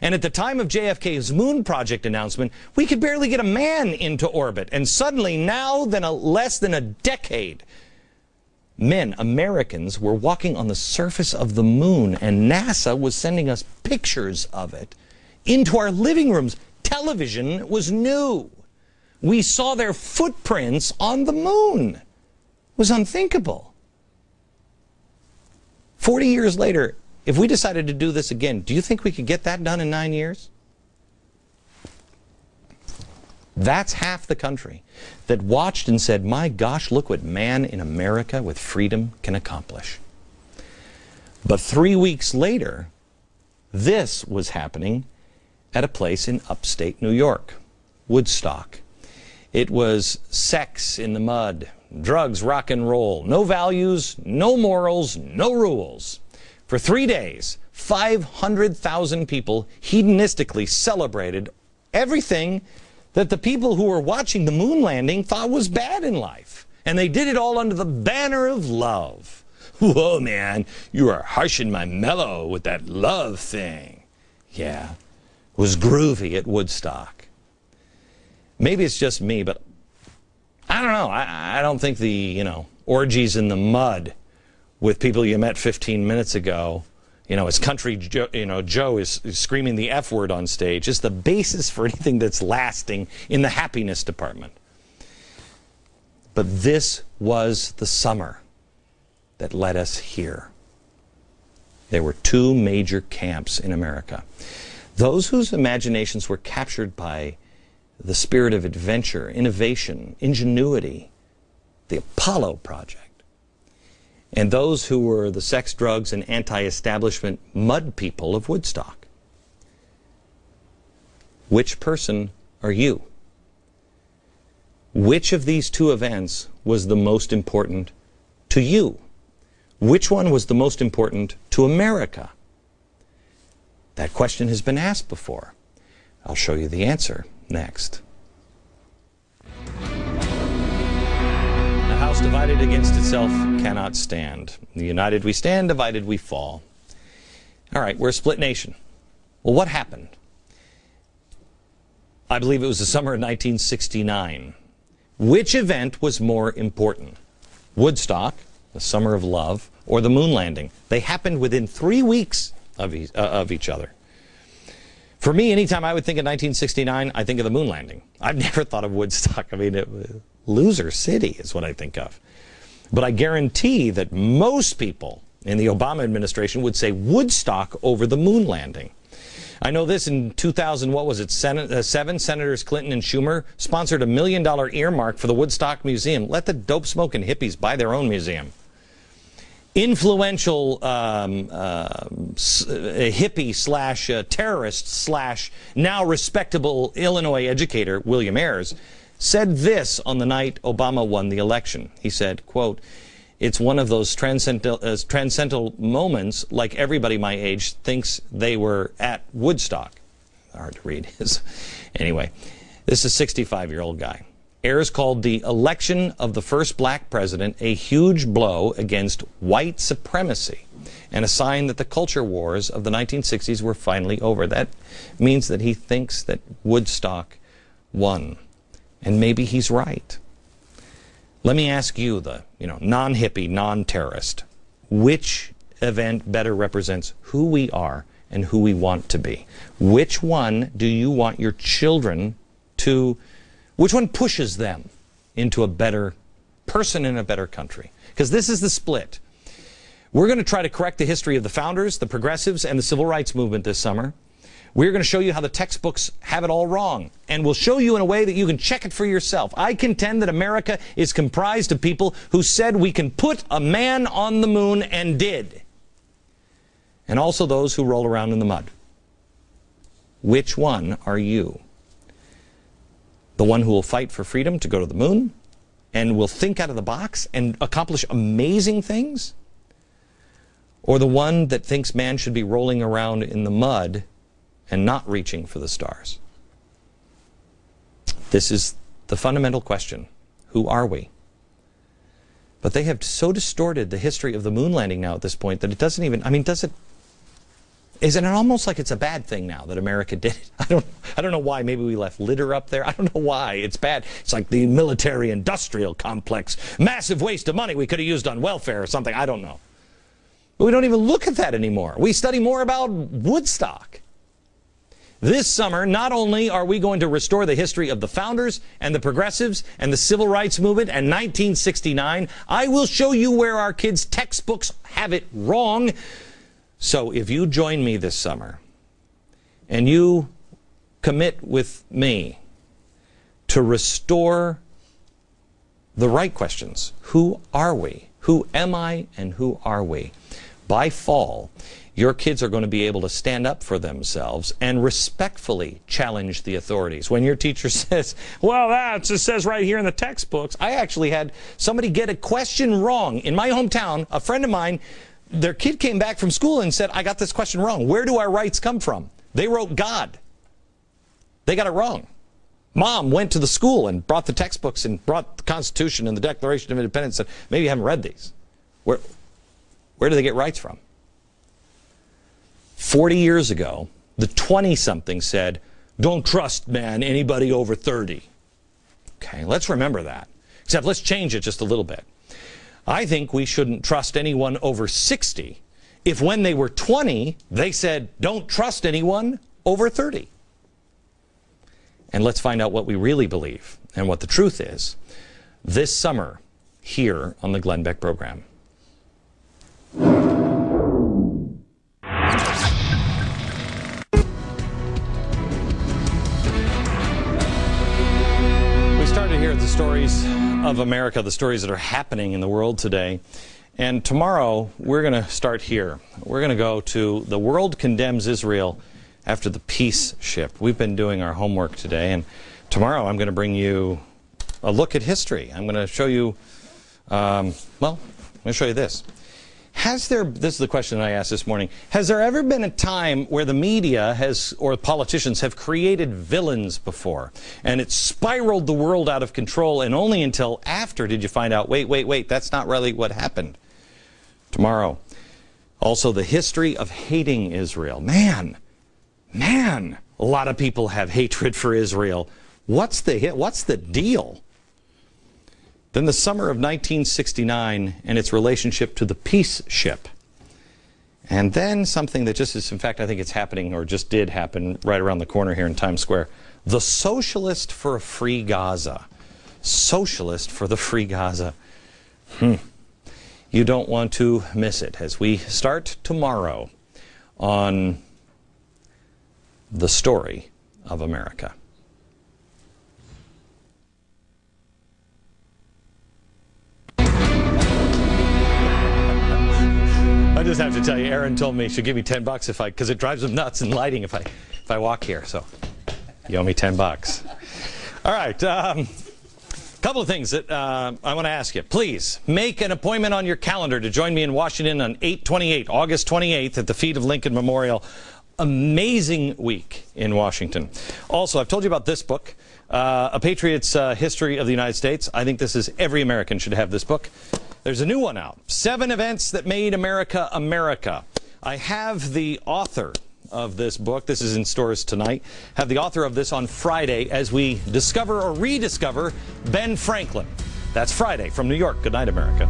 And at the time of JFK's moon project announcement, we could barely get a man into orbit. And suddenly, now, less than a decade, men, Americans, were walking on the surface of the moon, and NASA was sending us pictures of it into our living rooms. Television was new. We saw their footprints on the moon. It was unthinkable. 40 years later, if we decided to do this again, do you think we could get that done in 9 years? That's half the country that watched and said, my gosh, look what man in America with freedom can accomplish. But 3 weeks later, this was happening at a place in upstate New York, Woodstock. It was sex in the mud, drugs, rock and roll, no values, no morals, no rules. For 3 days, 500,000 people hedonistically celebrated everything that the people who were watching the moon landing thought was bad in life. And they did it all under the banner of love. Whoa, man, you are harshing my mellow with that love thing. Yeah, it was groovy at Woodstock. Maybe it's just me, but I don't know. I don't think the, orgies in the mud with people you met 15 minutes ago, as Country Joe is screaming the F word on stage, is the basis for anything that's lasting in the happiness department. But this was the summer that led us here. There were two major camps in America. Those whose imaginations were captured by the spirit of adventure, innovation, ingenuity, the Apollo Project. And those who were the sex, drugs, and anti-establishment mud people of Woodstock. Which person are you? Which of these two events was the most important to you? Which one was the most important to America? That question has been asked before. I'll show you the answer next. A house divided against itself cannot stand. United we stand, divided we fall. All right, we're a split nation. Well, what happened? I believe it was the summer of 1969. Which event was more important? Woodstock, the summer of love, or the moon landing? They happened within 3 weeks of each other. For me, anytime I would think of 1969, I think of the moon landing. I've never thought of Woodstock. I mean, loser city is what I think of. But I guarantee that most people in the Obama administration would say Woodstock over the moon landing. I know this in 2000, what was it, seven Senators Clinton and Schumer sponsored $1 million earmark for the Woodstock Museum. Let the dope-smoking hippies buy their own museum. Influential hippie slash terrorist slash now respectable Illinois educator William Ayers said this on the night Obama won the election. He said, quote, "It's one of those transcendental moments like everybody my age thinks they were at Woodstock." Hard to read. Anyway, this is a 65-year-old guy. Ayers called the election of the first black president a huge blow against white supremacy and a sign that the culture wars of the 1960s were finally over. That means that he thinks that Woodstock won. And maybe he's right. Let me ask you, the non-hippie, non-terrorist, which event better represents who we are and who we want to be? Which one do you want your children to... Which one pushes them into a better person in a better country? Because this is the split. We're going to try to correct the history of the founders, the progressives, and the civil rights movement this summer. We're going to show you how the textbooks have it all wrong. And we'll show you in a way that you can check it for yourself. I contend that America is comprised of people who said we can put a man on the moon and did. And also those who roll around in the mud. Which one are you? The one who will fight for freedom to go to the moon and will think out of the box and accomplish amazing things? Or the one that thinks man should be rolling around in the mud and not reaching for the stars? This is the fundamental question. Who are we? But they have so distorted the history of the moon landing now at this point that it doesn't even, does it? Isn't it almost like it's a bad thing now that America did it? I don't know why. Maybe we left litter up there. I don't know why. It's bad. It's like the military-industrial complex. Massive waste of money we could have used on welfare or something. I don't know. But we don't even look at that anymore. We study more about Woodstock. This summer, not only are we going to restore the history of the founders and the progressives and the civil rights movement and 1969, I will show you where our kids' textbooks have it wrong. So if you join me this summer and you commit with me to restore the right questions, who are we? Who am I and who are we? By fall, your kids are going to be able to stand up for themselves and respectfully challenge the authorities. When your teacher says, well, that just says right here in the textbooks. I actually had somebody get a question wrong. In my hometown, a friend of mine, their kid came back from school and said, I got this question wrong. Where do our rights come from? They wrote God. They got it wrong. Mom went to the school and brought the textbooks and brought the Constitution and the Declaration of Independence and said, maybe you haven't read these. Where do they get rights from? 40 years ago, the 20-somethings said, don't trust, man, anybody over 30. Okay, let's remember that. Except let's change it just a little bit. I think we shouldn't trust anyone over 60 if when they were 20, they said, don't trust anyone over 30. And let's find out what we really believe and what the truth is this summer here on the Glenn Beck program. Here the stories of America, the stories that are happening in the world today. And tomorrow, we're going to start here. We're going to go to The World Condemns Israel After the Peace Ship. We've been doing our homework today, and tomorrow I'm going to bring you a look at history. I'm going to show you, I'm going to show you this. This is the question I asked this morning, has there ever been a time where the media or politicians have created villains before, and it spiraled the world out of control, and only until after did you find out, wait, that's not really what happened? Tomorrow. Also, the history of hating Israel. Man, a lot of people have hatred for Israel. What's the deal? Then the summer of 1969 and its relationship to the peace ship. And then something that just is, in fact, I think it's happening or just did happen right around the corner here in Times Square. The Socialist for a Free Gaza. Socialist for the Free Gaza. You don't want to miss it as we start tomorrow on the story of America. I just have to tell you, Aaron told me she'll give me $10 because it drives him nuts in lighting if I walk here. So you owe me $10. All right. Couple of things that I want to ask you. Please make an appointment on your calendar to join me in Washington on August 28th at the feet of Lincoln Memorial. Amazing week in Washington. Also, I've told you about this book, A Patriot's History of the United States. I think every American should have this book. There's a new one out, 7 Events That Made America, America. I have the author of this book. This is in stores tonight. Have the author of this on Friday as we discover or rediscover Ben Franklin. That's Friday from New York. Good night, America.